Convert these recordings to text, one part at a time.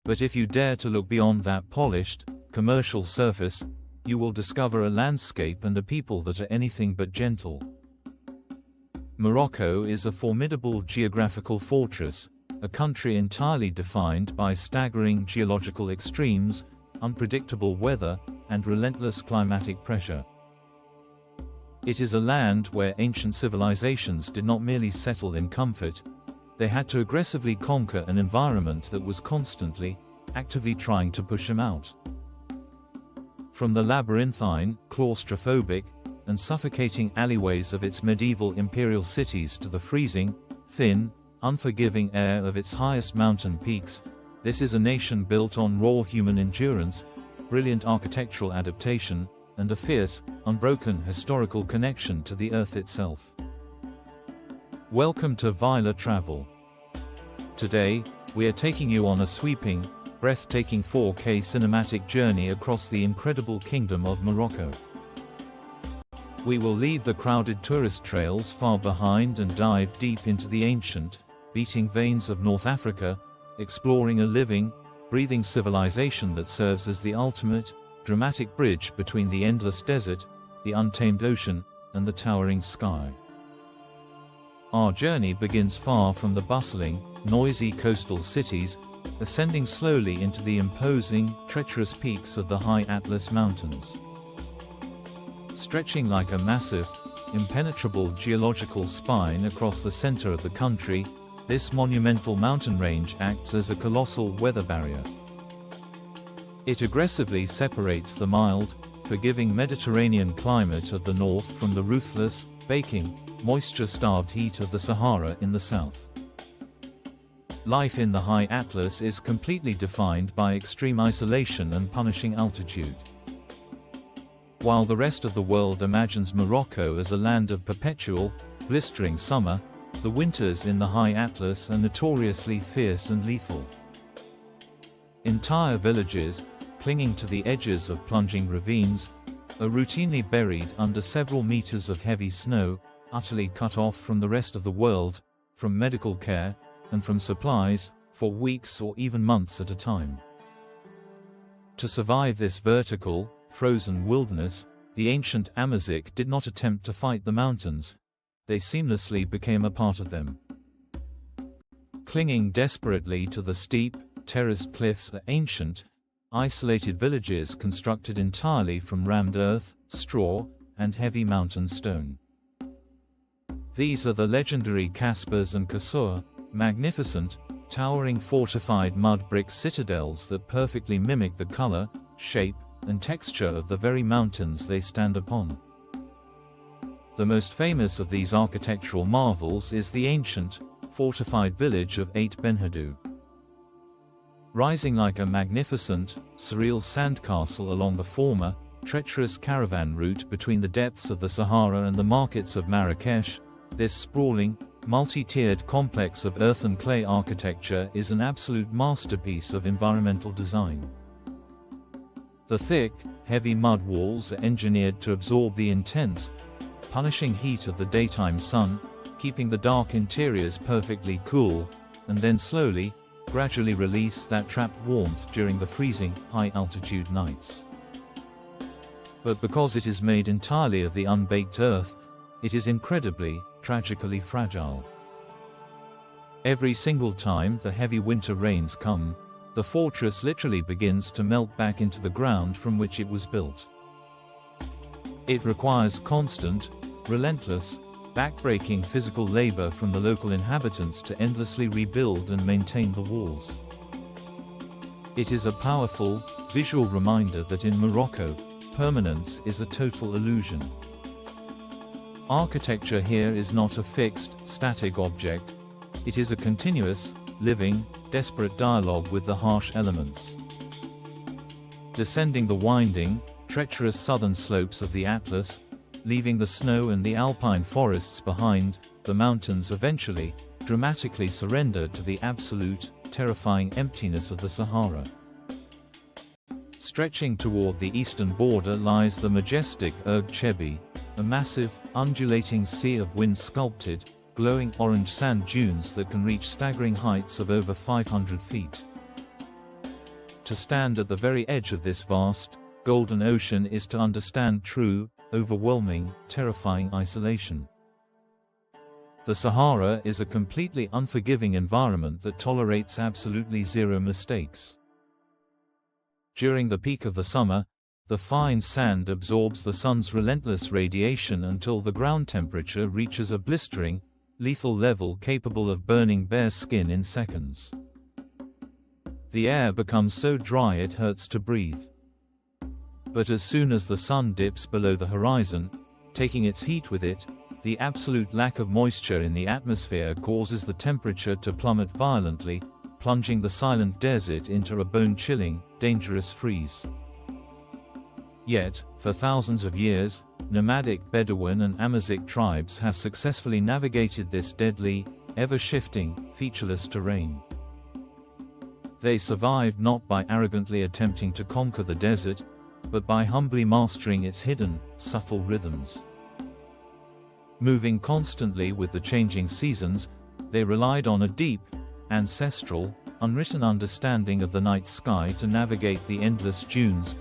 But if you dare to look beyond that polished, commercial surface, you will discover a landscape and a people that are anything but gentle. Morocco is a formidable geographical fortress, a country entirely defined by staggering geological extremes, unpredictable weather, and relentless climatic pressure. It is a land where ancient civilizations did not merely settle in comfort, they had to aggressively conquer an environment that was constantly, actively trying to push them out. From the labyrinthine, claustrophobic, and suffocating alleyways of its medieval imperial cities to the freezing, thin, unforgiving air of its highest mountain peaks, this is a nation built on raw human endurance, brilliant architectural adaptation, and a fierce, unbroken historical connection to the earth itself. Welcome to Visla Travel. Today, we are taking you on a sweeping, breathtaking 4K cinematic journey across the incredible kingdom of Morocco. We will leave the crowded tourist trails far behind and dive deep into the ancient, beating veins of North Africa, exploring a living, breathing civilization that serves as the ultimate, dramatic bridge between the endless desert, the untamed ocean, and the towering sky. Our journey begins far from the bustling, noisy coastal cities, ascending slowly into the imposing, treacherous peaks of the high Atlas Mountains. Stretching like a massive, impenetrable geological spine across the center of the country, this monumental mountain range acts as a colossal weather barrier. It aggressively separates the mild, forgiving Mediterranean climate of the north from the ruthless, baking, moisture-starved heat of the Sahara in the south. Life in the high Atlas is completely defined by extreme isolation and punishing altitude. While the rest of the world imagines Morocco as a land of perpetual, blistering summer, the winters in the high Atlas are notoriously fierce and lethal. Entire villages, clinging to the edges of plunging ravines, are routinely buried under several meters of heavy snow, utterly cut off from the rest of the world, from medical care, and from supplies, for weeks or even months at a time. To survive this vertical, frozen wilderness, the ancient Amazigh did not attempt to fight the mountains, they seamlessly became a part of them. Clinging desperately to the steep, terraced cliffs are ancient, isolated villages constructed entirely from rammed earth, straw, and heavy mountain stone. These are the legendary Caspers and Kasur, magnificent, towering fortified mud brick citadels that perfectly mimic the color, shape, and texture of the very mountains they stand upon. The most famous of these architectural marvels is the ancient, fortified village of Ait Benhaddou. Rising like a magnificent, surreal sandcastle along the former, treacherous caravan route between the depths of the Sahara and the markets of Marrakech, this sprawling, multi-tiered complex of earth and clay architecture is an absolute masterpiece of environmental design. The thick, heavy mud walls are engineered to absorb the intense, punishing heat of the daytime sun, keeping the dark interiors perfectly cool, and then slowly, gradually release that trapped warmth during the freezing, high-altitude nights. But because it is made entirely of the unbaked earth, it is incredibly, tragically fragile. Every single time the heavy winter rains come, the fortress literally begins to melt back into the ground from which it was built. It requires constant, relentless, backbreaking physical labor from the local inhabitants to endlessly rebuild and maintain the walls. It is a powerful, visual reminder that in Morocco, permanence is a total illusion. Architecture here is not a fixed, static object, it is a continuous, living, desperate dialogue with the harsh elements. Descending the winding, treacherous southern slopes of the Atlas, leaving the snow and the alpine forests behind, the mountains eventually, dramatically surrender to the absolute, terrifying emptiness of the Sahara. Stretching toward the eastern border lies the majestic Erg Chebi, a massive, undulating sea of wind-sculpted, glowing orange sand dunes that can reach staggering heights of over 500 feet. To stand at the very edge of this vast, golden ocean is to understand true, overwhelming, terrifying isolation. The Sahara is a completely unforgiving environment that tolerates absolutely zero mistakes. During the peak of the summer, the fine sand absorbs the sun's relentless radiation until the ground temperature reaches a blistering, lethal level capable of burning bare skin in seconds. The air becomes so dry it hurts to breathe. But as soon as the sun dips below the horizon, taking its heat with it, the absolute lack of moisture in the atmosphere causes the temperature to plummet violently, plunging the silent desert into a bone-chilling, dangerous freeze. Yet, for thousands of years, nomadic Bedouin and Amazigh tribes have successfully navigated this deadly, ever-shifting, featureless terrain. They survived not by arrogantly attempting to conquer the desert, but by humbly mastering its hidden, subtle rhythms. Moving constantly with the changing seasons, they relied on a deep, ancestral, unwritten understanding of the night sky to navigate the endless dunes,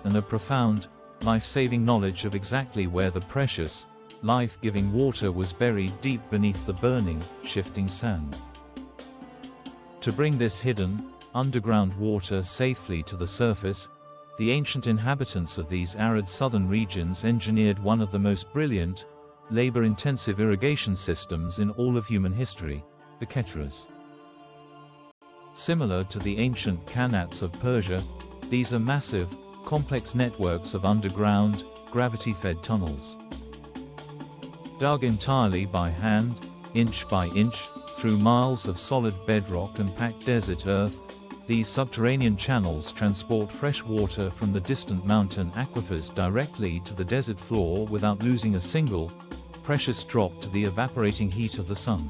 and a profound, life-saving knowledge of exactly where the precious, life-giving water was buried deep beneath the burning, shifting sand. To bring this hidden, underground water safely to the surface, the ancient inhabitants of these arid southern regions engineered one of the most brilliant, labor-intensive irrigation systems in all of human history, the Keteras. Similar to the ancient Qanats of Persia, these are massive, complex networks of underground, gravity-fed tunnels. Dug entirely by hand, inch by inch, through miles of solid bedrock and packed desert earth, these subterranean channels transport fresh water from the distant mountain aquifers directly to the desert floor without losing a single, precious drop to the evaporating heat of the sun.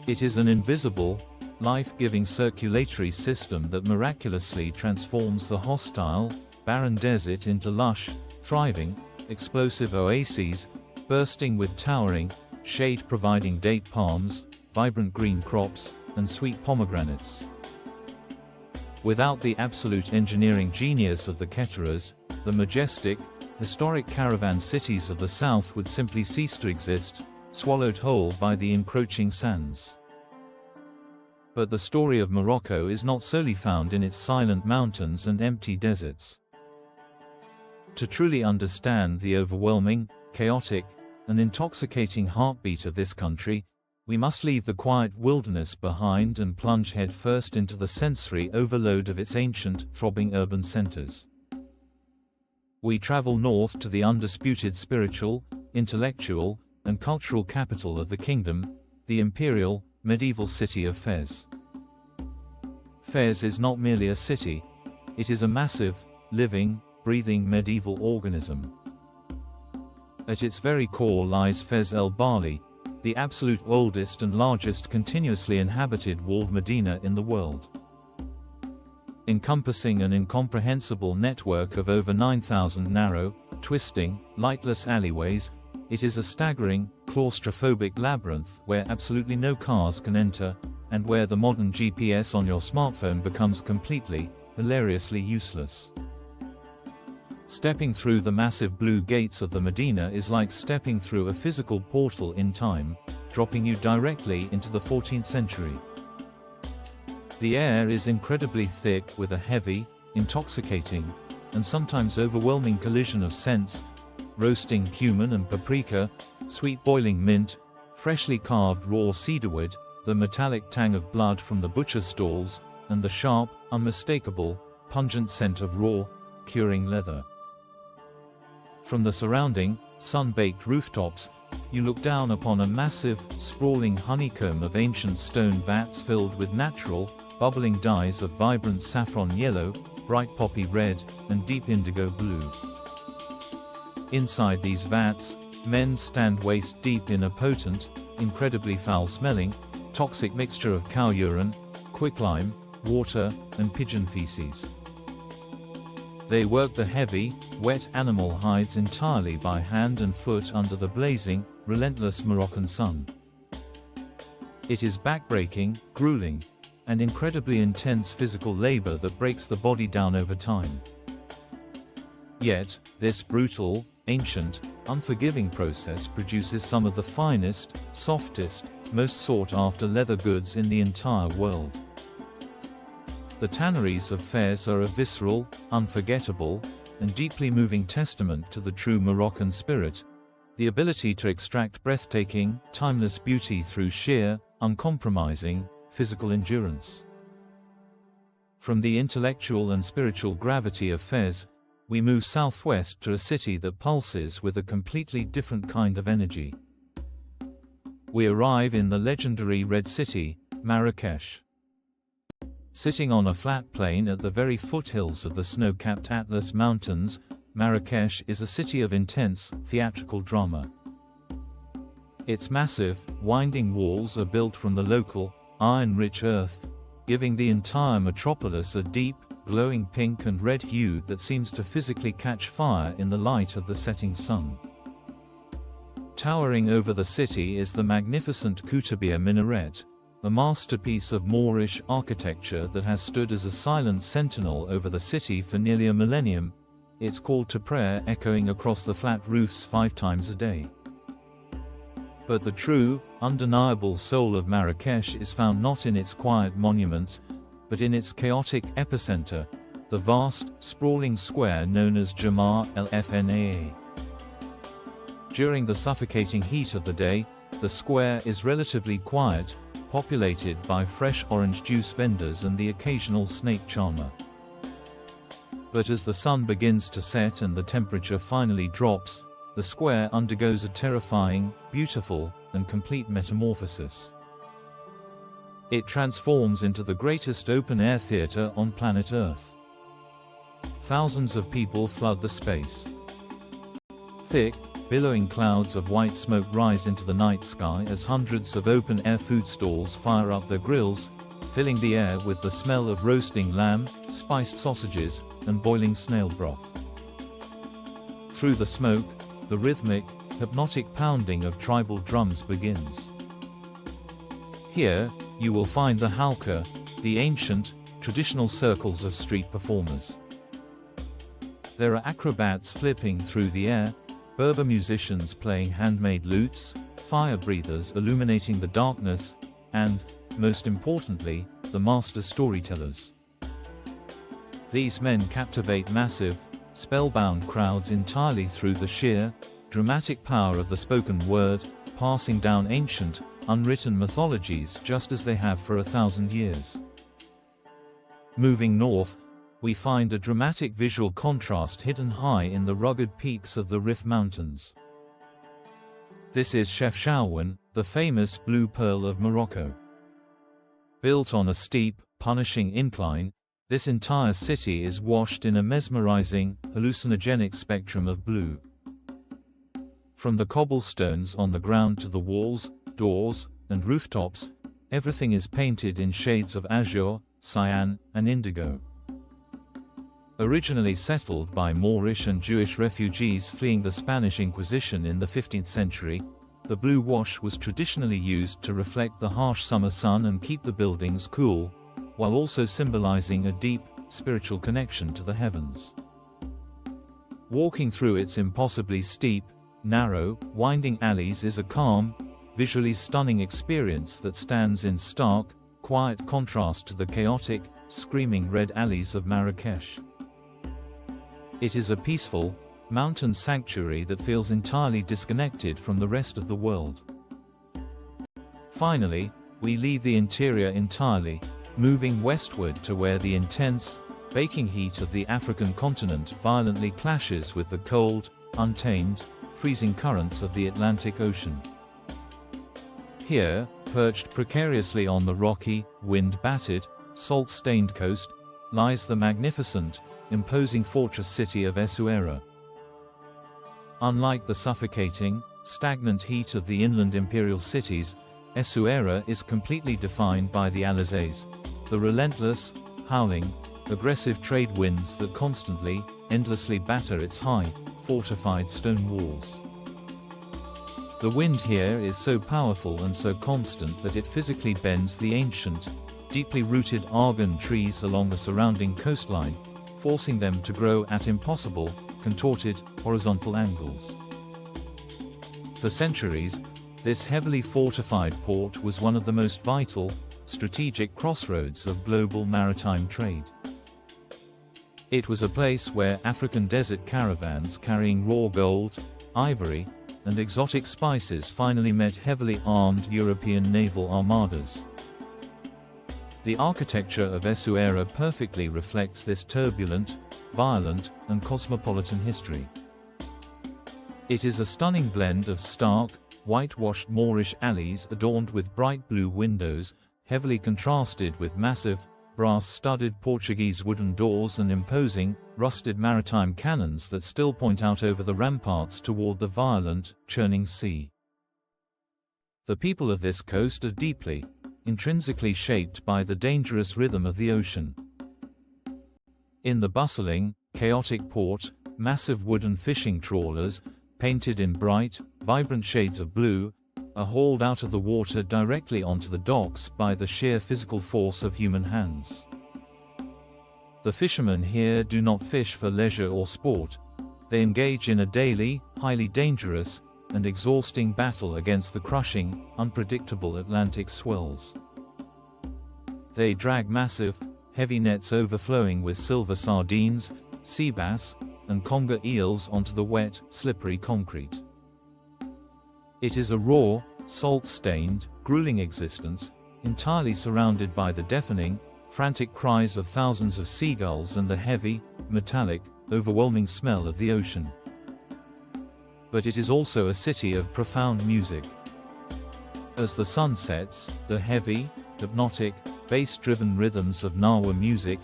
It is an invisible, life-giving circulatory system that miraculously transforms the hostile, barren desert into lush, thriving, explosive oases, bursting with towering, shade-providing date palms, vibrant green crops, and sweet pomegranates. Without the absolute engineering genius of the Keteras, the majestic, historic caravan cities of the south would simply cease to exist, swallowed whole by the encroaching sands. But the story of Morocco is not solely found in its silent mountains and empty deserts. To truly understand the overwhelming, chaotic, and intoxicating heartbeat of this country, we must leave the quiet wilderness behind and plunge headfirst into the sensory overload of its ancient, throbbing urban centers. We travel north to the undisputed spiritual, intellectual, and cultural capital of the kingdom, the imperial, medieval city of Fez. Fez is not merely a city, it is a massive, living, breathing medieval organism. At its very core lies Fez el-Bali, the absolute oldest and largest continuously inhabited walled medina in the world. Encompassing an incomprehensible network of over 9,000 narrow, twisting, lightless alleyways, it is a staggering, claustrophobic labyrinth where absolutely no cars can enter, and where the modern GPS on your smartphone becomes completely, hilariously useless. Stepping through the massive blue gates of the Medina is like stepping through a physical portal in time, dropping you directly into the 14th century. The air is incredibly thick with a heavy, intoxicating, and sometimes overwhelming collision of scents: roasting cumin and paprika, sweet boiling mint, freshly carved raw cedarwood, the metallic tang of blood from the butcher stalls, and the sharp, unmistakable, pungent scent of raw, curing leather. From the surrounding, sun-baked rooftops, you look down upon a massive, sprawling honeycomb of ancient stone vats filled with natural, bubbling dyes of vibrant saffron yellow, bright poppy red, and deep indigo blue. Inside these vats, men stand waist-deep in a potent, incredibly foul-smelling, toxic mixture of cow urine, quicklime, water, and pigeon feces. They work the heavy, wet animal hides entirely by hand and foot under the blazing, relentless Moroccan sun. It is backbreaking, grueling, and incredibly intense physical labor that breaks the body down over time. Yet, this brutal, ancient, unforgiving process produces some of the finest, softest, most sought-after leather goods in the entire world. The tanneries of Fez are a visceral, unforgettable, and deeply moving testament to the true Moroccan spirit, the ability to extract breathtaking, timeless beauty through sheer, uncompromising, physical endurance. From the intellectual and spiritual gravity of Fez, we move southwest to a city that pulses with a completely different kind of energy. We arrive in the legendary Red City, Marrakech. Sitting on a flat plain at the very foothills of the snow-capped Atlas Mountains, Marrakech is a city of intense, theatrical drama. Its massive, winding walls are built from the local, iron-rich earth, giving the entire metropolis a deep, glowing pink and red hue that seems to physically catch fire in the light of the setting sun. Towering over the city is the magnificent Koutabia minaret, a masterpiece of Moorish architecture that has stood as a silent sentinel over the city for nearly a millennium, its call to prayer echoing across the flat roofs 5 times a day. But the true, undeniable soul of Marrakech is found not in its quiet monuments, but in its chaotic epicenter, the vast, sprawling square known as Jemaa el-Fnaa. During the suffocating heat of the day, the square is relatively quiet, populated by fresh orange juice vendors and the occasional snake charmer. But as the sun begins to set and the temperature finally drops, the square undergoes a terrifying, beautiful, and complete metamorphosis. It transforms into the greatest open-air theater on planet Earth. Thousands of people flood the space. Thick, billowing clouds of white smoke rise into the night sky as hundreds of open-air food stalls fire up their grills, filling the air with the smell of roasting lamb, spiced sausages, and boiling snail broth. Through the smoke, the rhythmic, hypnotic pounding of tribal drums begins. Here, you will find the halqa, the ancient, traditional circles of street performers. There are acrobats flipping through the air, Berber musicians playing handmade lutes, fire breathers illuminating the darkness, and, most importantly, the master storytellers. These men captivate massive, spellbound crowds entirely through the sheer, dramatic power of the spoken word, passing down ancient, unwritten mythologies just as they have for 1,000 years. Moving north, we find a dramatic visual contrast hidden high in the rugged peaks of the Rif Mountains. This is Chefchaouen, the famous blue pearl of Morocco. Built on a steep, punishing incline, this entire city is washed in a mesmerizing, hallucinogenic spectrum of blue. From the cobblestones on the ground to the walls, doors, and rooftops, everything is painted in shades of azure, cyan, and indigo. Originally settled by Moorish and Jewish refugees fleeing the Spanish Inquisition in the 15th century, the blue wash was traditionally used to reflect the harsh summer sun and keep the buildings cool, while also symbolizing a deep, spiritual connection to the heavens. Walking through its impossibly steep, narrow, winding alleys is a calm, visually stunning experience that stands in stark, quiet contrast to the chaotic, screaming red alleys of Marrakech. It is a peaceful, mountain sanctuary that feels entirely disconnected from the rest of the world. Finally, we leave the interior entirely, moving westward to where the intense, baking heat of the African continent violently clashes with the cold, untamed, freezing currents of the Atlantic Ocean. Here, perched precariously on the rocky, wind-battered, salt-stained coast, lies the magnificent, imposing fortress city of Essaouira. Unlike the suffocating, stagnant heat of the inland imperial cities, Essaouira is completely defined by the Alizés, the relentless, howling, aggressive trade winds that constantly, endlessly batter its high, fortified stone walls. The wind here is so powerful and so constant that it physically bends the ancient, deeply rooted argan trees along the surrounding coastline, forcing them to grow at impossible, contorted, horizontal angles. For centuries, this heavily fortified port was one of the most vital, strategic crossroads of global maritime trade. It was a place where African desert caravans carrying raw gold, ivory, and exotic spices finally met heavily armed European naval armadas. The architecture of Essaouira perfectly reflects this turbulent, violent, and cosmopolitan history. It is a stunning blend of stark, whitewashed Moorish alleys adorned with bright blue windows, heavily contrasted with massive, brass-studded Portuguese wooden doors and imposing, rusted maritime cannons that still point out over the ramparts toward the violent, churning sea. The people of this coast are deeply, intrinsically shaped by the dangerous rhythm of the ocean. In the bustling, chaotic port, massive wooden fishing trawlers, painted in bright, vibrant shades of blue, are hauled out of the water directly onto the docks by the sheer physical force of human hands. The fishermen here do not fish for leisure or sport. They engage in a daily, highly dangerous, and exhausting battle against the crushing, unpredictable Atlantic swells. They drag massive, heavy nets overflowing with silver sardines, sea bass, and conger eels onto the wet, slippery concrete. It is a raw, salt-stained, grueling existence, entirely surrounded by the deafening, frantic cries of thousands of seagulls and the heavy, metallic, overwhelming smell of the ocean. But it is also a city of profound music. As the sun sets, the heavy, hypnotic, bass-driven rhythms of Nawa music,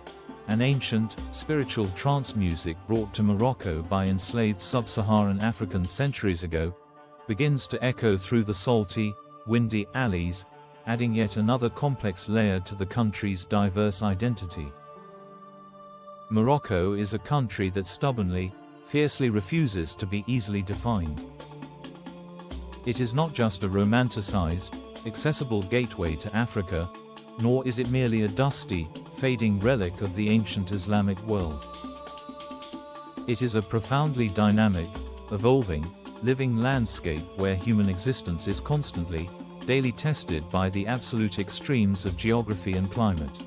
an ancient, spiritual trance music brought to Morocco by enslaved sub-Saharan Africans centuries ago, begins to echo through the salty, windy alleys, adding yet another complex layer to the country's diverse identity. Morocco is a country that stubbornly, fiercely refuses to be easily defined. It is not just a romanticized, accessible gateway to Africa, nor is it merely a dusty, fading relic of the ancient Islamic world. It is a profoundly dynamic, evolving, living landscape where human existence is constantly, daily tested by the absolute extremes of geography and climate.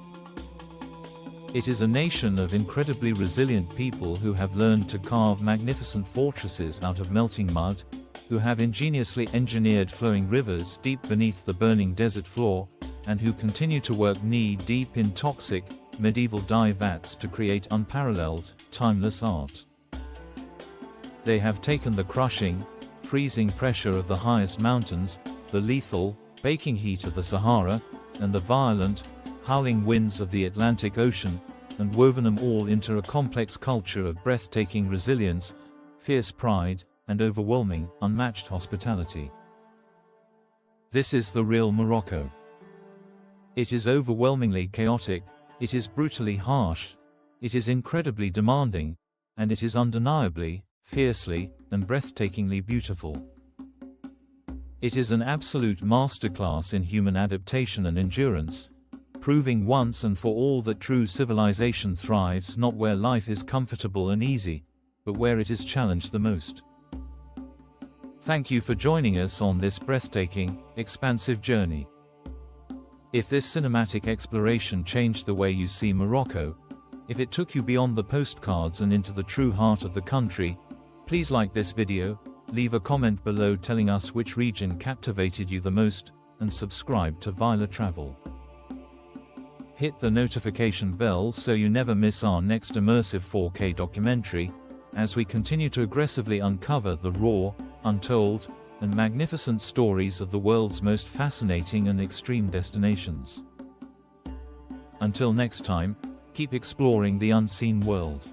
It is a nation of incredibly resilient people who have learned to carve magnificent fortresses out of melting mud, who have ingeniously engineered flowing rivers deep beneath the burning desert floor, and who continue to work knee-deep in toxic, medieval dye vats to create unparalleled, timeless art. They have taken the crushing, freezing pressure of the highest mountains, the lethal, baking heat of the Sahara, and the violent, howling winds of the Atlantic Ocean, and woven them all into a complex culture of breathtaking resilience, fierce pride, and overwhelming, unmatched hospitality. This is the real Morocco. It is overwhelmingly chaotic, it is brutally harsh, it is incredibly demanding, and it is undeniably, fiercely, and breathtakingly beautiful. It is an absolute masterclass in human adaptation and endurance, proving once and for all that true civilization thrives not where life is comfortable and easy, but where it is challenged the most. Thank you for joining us on this breathtaking, expansive journey. If this cinematic exploration changed the way you see Morocco, if it took you beyond the postcards and into the true heart of the country, please like this video, leave a comment below telling us which region captivated you the most, and subscribe to Visla Travel. Hit the notification bell so you never miss our next immersive 4K documentary, as we continue to aggressively uncover the raw, untold, and magnificent stories of the world's most fascinating and extreme destinations. Until next time, keep exploring the unseen world.